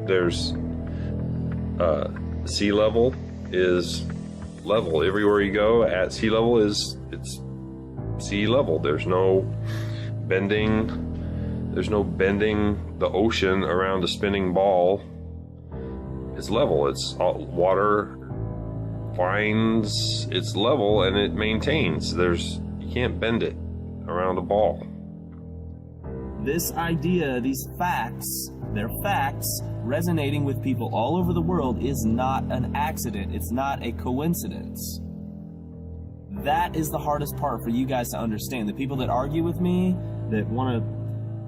There's sea level is level. Everywhere you go at sea level it's sea level. There's no bending the ocean around a spinning ball. It's level. It's all water finds its level and it maintains. You can't bend it around a ball. This idea, these facts, they're facts, resonating with people all over the world is not an accident. It's not a coincidence. That is the hardest part for you guys to understand. The people that argue with me, that want to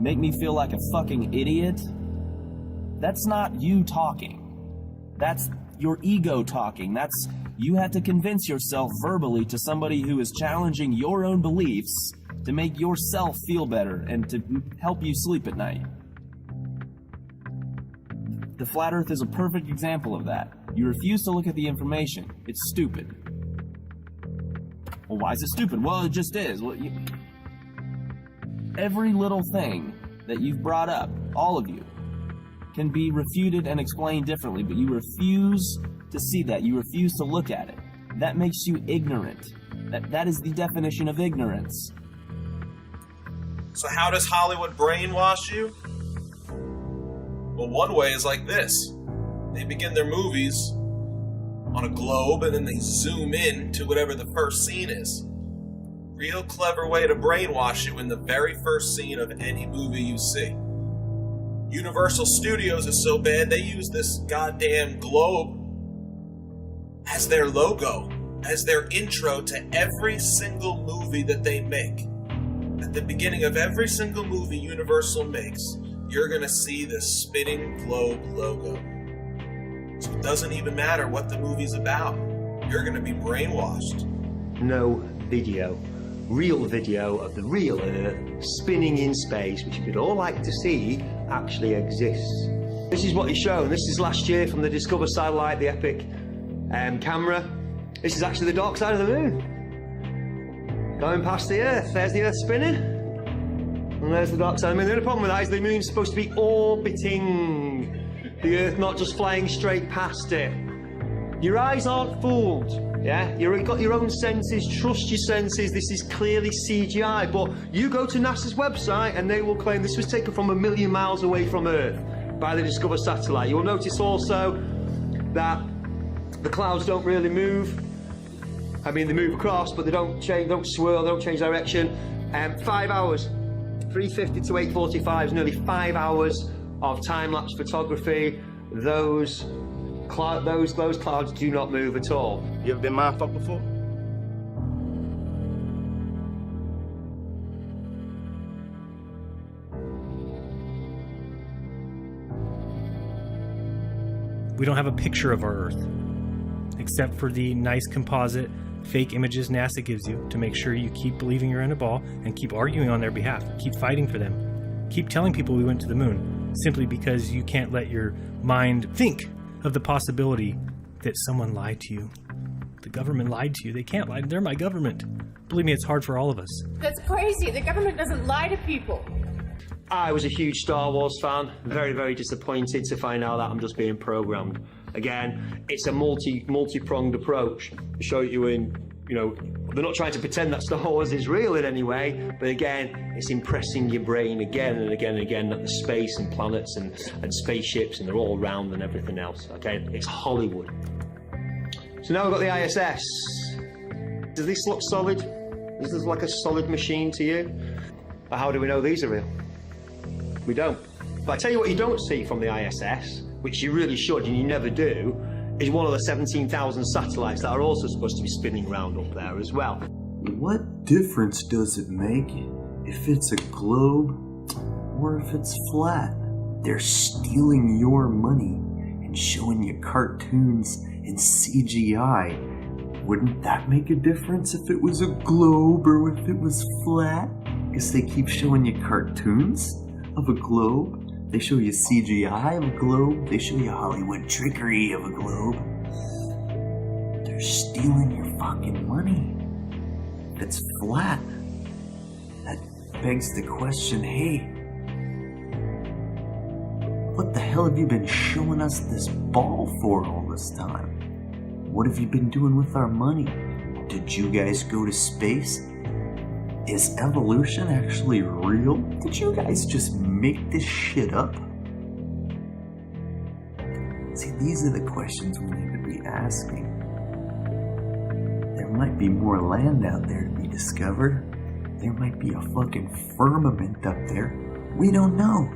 make me feel like a fucking idiot, that's not you talking. That's your ego talking. That's you have to convince yourself verbally to somebody who is challenging your own beliefs to make yourself feel better and to help you sleep at night. The flat earth is a perfect example of that. You refuse to look at the information. It's stupid. Well, why is it stupid? Well, it just is. Every little thing that you've brought up, all of you, can be refuted and explained differently, but you refuse to see that. You refuse to look at it. That makes you ignorant. That is the definition of ignorance. So how does Hollywood brainwash you? Well, one way is like this. They begin their movies on a globe and then they zoom in to whatever the first scene is. Real clever way to brainwash you in the very first scene of any movie you see. Universal Studios is so bad they use this goddamn globe as their logo, as their intro to every single movie that they make. At the beginning of every single movie Universal makes, you're gonna see this spinning globe logo. So it doesn't even matter what the movie's about. You're gonna be brainwashed. No video, real video of the real Earth spinning in space, which you'd all like to see, actually exists. This is what he's shown. This is last year from the Discover satellite, the Epic camera. This is actually the dark side of the moon. Going past the Earth. There's the Earth spinning. And there's the dark side of the moon. The only problem with that is the moon's supposed to be orbiting the Earth, not just flying straight past it. Your eyes aren't fooled, yeah? You've got your own senses, trust your senses. This is clearly CGI, but you go to NASA's website and they will claim this was taken from 1 million miles away from Earth by the Discover satellite. You'll notice also that the clouds don't really move. I mean, they move across, but they don't change, don't swirl, they don't change direction. 5 hours, 3:50 to 8:45 is nearly 5 hours of time-lapse photography. Those clouds do not move at all. You ever been mindfucked before? We don't have a picture of our Earth, except for the nice composite fake images NASA gives you to make sure you keep believing you're in a ball and keep arguing on their behalf, keep fighting for them, keep telling people we went to the moon, simply because you can't let your mind think of the possibility that someone lied to you. The government lied to you. They can't lie. They're my government. Believe me, it's hard for all of us. That's crazy. The government doesn't lie to people. I was a huge Star Wars fan. Very, very disappointed to find out that I'm just being programmed. Again, it's a multi-pronged approach. To show you they're not trying to pretend that Star Wars is real in any way, but again, it's impressing your brain again and again and again that the space and planets and spaceships and they're all round and everything else, okay? It's Hollywood. So now we've got the ISS. Does this look solid? Does this look like a solid machine to you? But how do we know these are real? We don't. But I tell you what you don't see from the ISS, which you really should and you never do, is one of the 17,000 satellites that are also supposed to be spinning around up there as well. What difference does it make if it's a globe or if it's flat? They're stealing your money and showing you cartoons and CGI. Wouldn't that make a difference if it was a globe or if it was flat? Because they keep showing you cartoons of a globe. They show you CGI of a globe. They show you Hollywood trickery of a globe. They're stealing your fucking money. If it's flat, that begs the question, hey, what the hell hell have you been showing us this ball for all this time? What have you been doing with our money? Did you guys go to space? Is evolution actually real? Did you guys just make this shit up? See, these are the questions we need to be asking. There might be more land out there to be discovered. There might be a fucking firmament up there. We don't know.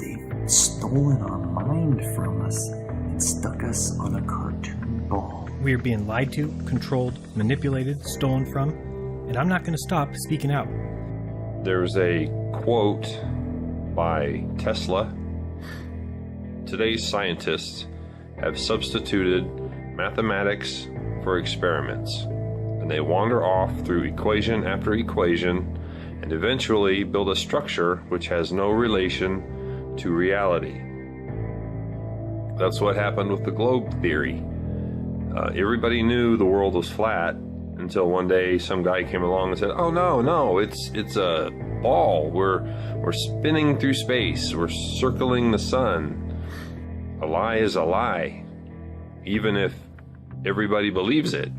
They've stolen our mind from us and stuck us on a cartoon ball. We are being lied to, controlled, manipulated, stolen from, and I'm not going to stop speaking out. There's a quote by Tesla. Today's scientists have substituted mathematics for experiments, and they wander off through equation after equation and eventually build a structure which has no relation to reality. That's what happened with the globe theory. Everybody knew the world was flat until one day some guy came along and said, "Oh no, it's a ball. We're spinning through space. We're circling the sun." A lie is a lie, even if everybody believes it.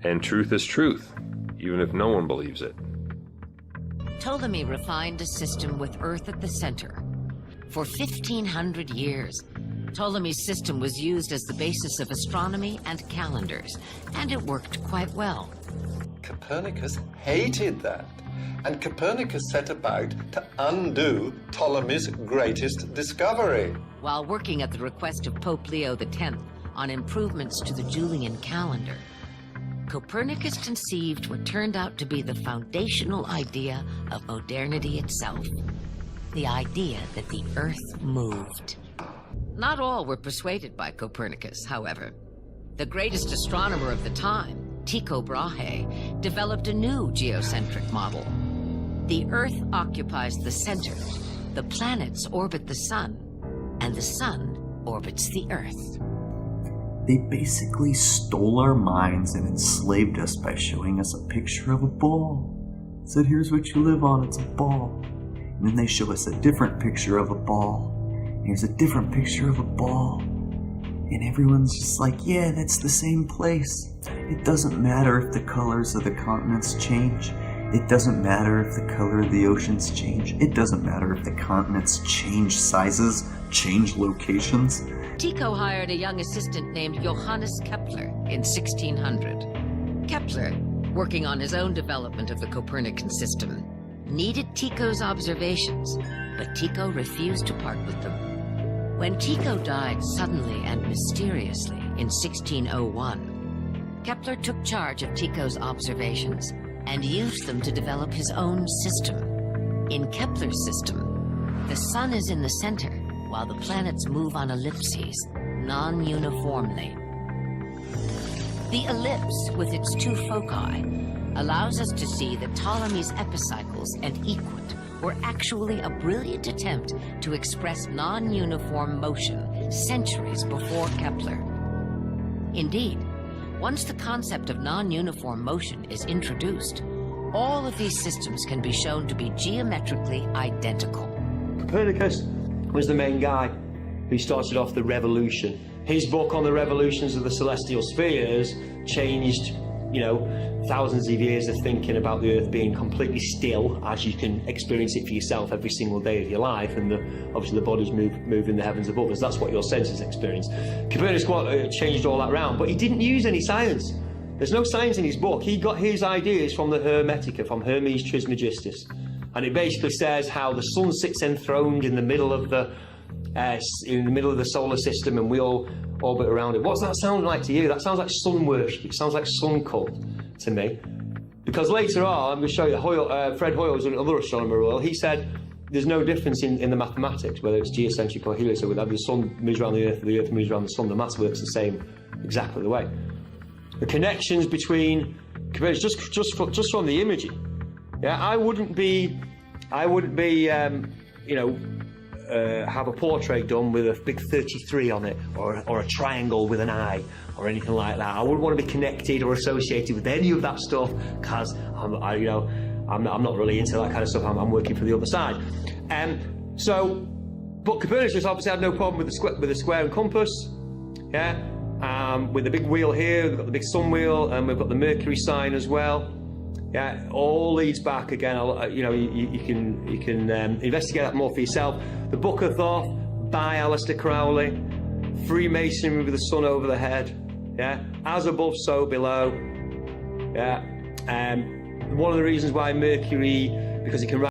And truth is truth, even if no one believes it. Ptolemy refined a system with Earth at the center. For 1,500 years, Ptolemy's system was used as the basis of astronomy and calendars, and it worked quite well. Copernicus hated that, and Copernicus set about to undo Ptolemy's greatest discovery. While working at the request of Pope Leo X on improvements to the Julian calendar, Copernicus conceived what turned out to be the foundational idea of modernity itself. The idea that the Earth moved. Not all were persuaded by Copernicus, however. The greatest astronomer of the time, Tycho Brahe, developed a new geocentric model. The Earth occupies the center, the planets orbit the sun, and the sun orbits the Earth. They basically stole our minds and enslaved us by showing us a picture of a ball. Said, here's what you live on, it's a ball. And then they show us a different picture of a ball. Here's a different picture of a ball. And everyone's just like, yeah, that's the same place. It doesn't matter if the colors of the continents change. It doesn't matter if the color of the oceans change. It doesn't matter if the continents change sizes, change locations. Tycho hired a young assistant named Johannes Kepler in 1600. Kepler, working on his own development of the Copernican system, needed Tycho's observations, but Tycho refused to part with them. When Tycho died suddenly and mysteriously in 1601, Kepler took charge of Tycho's observations and used them to develop his own system. In Kepler's system, the sun is in the center, while the planets move on ellipses, non-uniformly. The ellipse, with its two foci, allows us to see that Ptolemy's epicycles and equant were actually a brilliant attempt to express non-uniform motion centuries before Kepler. Indeed, once the concept of non-uniform motion is introduced, all of these systems can be shown to be geometrically identical. Copernicus was the main guy who started off the revolution. His book on the revolutions of the celestial spheres changed, thousands of years of thinking about the Earth being completely still, as you can experience it for yourself every single day of your life, and obviously the bodies move in the heavens above us. That's what your senses experience. Copernicus changed all that round, but he didn't use any science. There's no science in his book. He got his ideas from the Hermetica, from Hermes Trismegistus, and it basically says how the sun sits enthroned in the middle of the solar system, and we all orbit around it. What's that sound like to you? That sounds like sun worship. It sounds like sun cult to me. Because later on, I'm going to show you, Fred Hoyle was another astronomer, he said there's no difference in the mathematics, whether it's geocentric or heliocentric, whether the sun moves around the Earth moves around the sun, the maths works the same, exactly the way. The connections between, just from the imaging, I wouldn't have a portrait done with a big 33 on it, or a triangle with an eye, or anything like that. I wouldn't want to be connected or associated with any of that stuff, because I'm not really into that kind of stuff. I'm working for the other side. But But Copernicus obviously had no problem with the square and compass. Yeah, with the big wheel here, we've got the big sun wheel, and we've got the Mercury sign as well. Yeah, all leads back again. You know, you can investigate that more for yourself. The Book of Thoth by Aleister Crowley. Freemasonry with the sun over the head. Yeah, as above, so below. Yeah, one of the reasons why Mercury, because it can